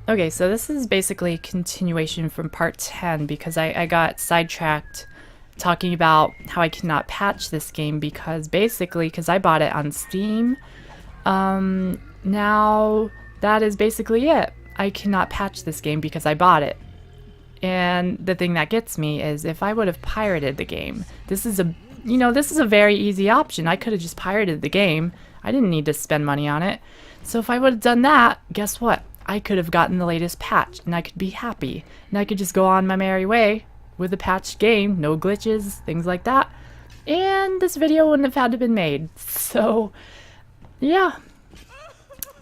Okay, so this is basically a continuation from part 10 because I got sidetracked talking about how I cannot patch this game because basically, because I bought it on Steam, now that is basically it. I cannot patch this game because I bought it. And the thing that gets me is if I would have pirated the game, this is a very easy option. I could have just pirated the game. I didn't need to spend money on it. So if I would have done that, guess what? I could have gotten the latest patch and I could be happy. And I could just go on my merry way with a patched game, no glitches, things like that. And this video wouldn't have had to been made. So, yeah.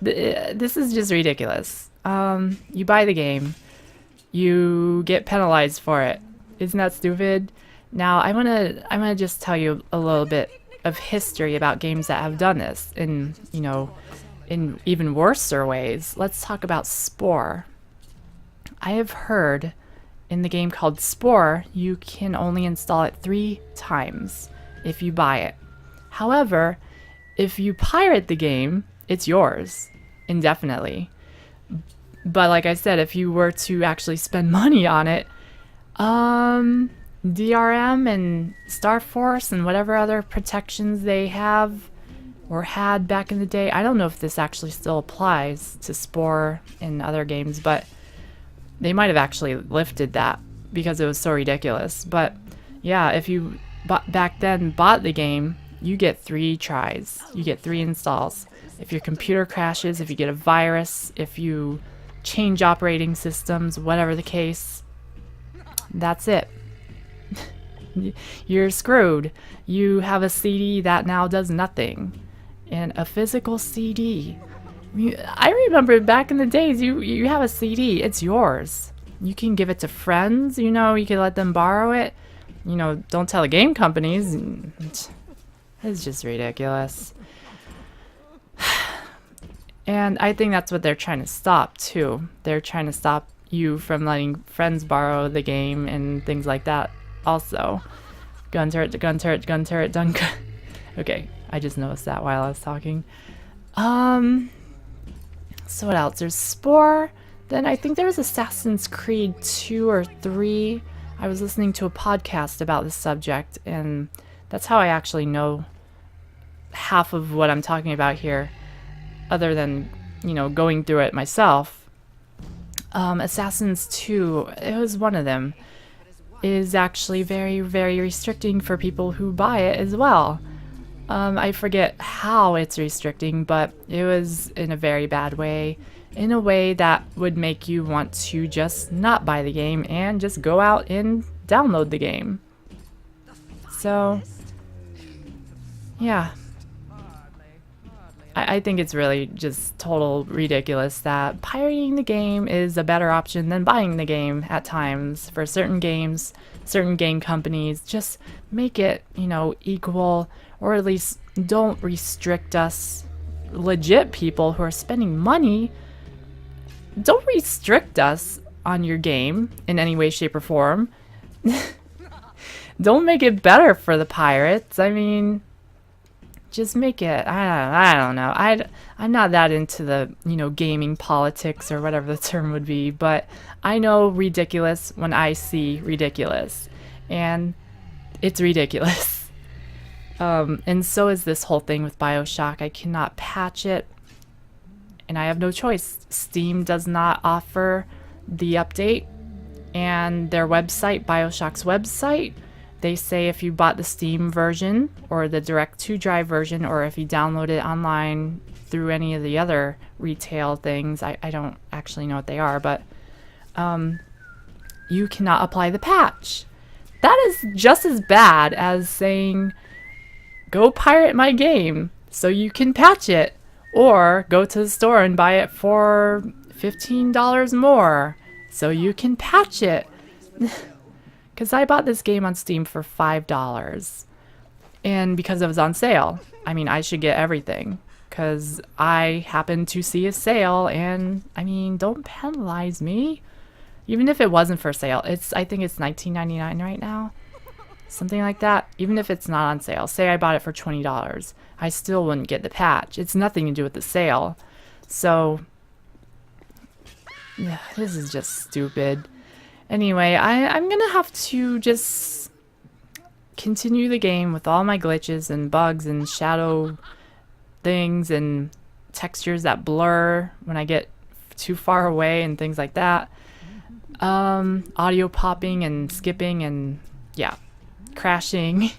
This is just ridiculous. You buy the game, you get penalized for it. Isn't that stupid? Now I'm gonna just tell you a little bit of history about games that have done this in even worser ways. Let's talk about Spore. I have heard in the game called Spore you can only install it 3 times if you buy it. However, if you pirate the game, it's yours indefinitely. But like I said, if you were to actually spend money on it, DRM and Star Force and whatever other protections they have or had back in the day, I don't know if this actually still applies to Spore in other games, but they might have actually lifted that because it was so ridiculous. But yeah, if you back then bought the game, you get 3 tries. You get 3 installs. If your computer crashes, if you get a virus, if you change operating systems, whatever the case, that's it. You're screwed. You have a CD that now does nothing. And a physical CD. I remember back in the days, you have a CD, it's yours. You can give it to friends, you can let them borrow it. Don't tell the game companies. It's just ridiculous. And I think that's what they're trying to stop too. They're trying to stop you from letting friends borrow the game and things like that also. Gun turret, gun turret, gun turret, done. Okay, I just noticed that while I was talking. So what else? There's Spore. Then I think there was Assassin's Creed 2 or 3. I was listening to a podcast about this subject, and that's how I actually know half of what I'm talking about here, other than, going through it myself. Assassin's 2, it was one of them, is actually very, very restricting for people who buy it as well. I forget how it's restricting, but it was in a very bad way, in a way that would make you want to just not buy the game and just go out and download the game. So, yeah. I think it's really just total ridiculous that pirating the game is a better option than buying the game at times. For certain games, certain game companies, just make it, equal, or at least don't restrict us legit people who are spending money. Don't restrict us on your game in any way, shape, or form. Don't make it better for the pirates. I mean, just make it, I don't know. I'm not that into the, gaming politics or whatever the term would be, but I know ridiculous when I see ridiculous. And it's ridiculous. And so is this whole thing with Bioshock. I cannot patch it, and I have no choice. Steam does not offer the update, and their website, Bioshock's website, they say if you bought the Steam version or the direct-to-drive version, or if you download it online through any of the other retail things, I don't actually know what they are, but you cannot apply the patch. That is just as bad as saying, go pirate my game so you can patch it, or go to the store and buy it for $15 more so you can patch it. Because I bought this game on Steam for $5, and because it was on sale. I mean, I should get everything because I happened to see a sale, and I mean, don't penalize me. Even if it wasn't for sale, I think it's $19.99 right now. Something like that. Even if it's not on sale, say I bought it for $20, I still wouldn't get the patch. It's nothing to do with the sale. So Yeah, this is just stupid. Anyway, I'm gonna have to just continue the game with all my glitches and bugs and shadow things and textures that blur when I get too far away and things like that. Audio popping and skipping and yeah, crashing.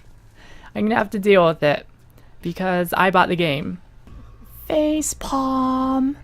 I'm gonna have to deal with it because I bought the game. Face palm.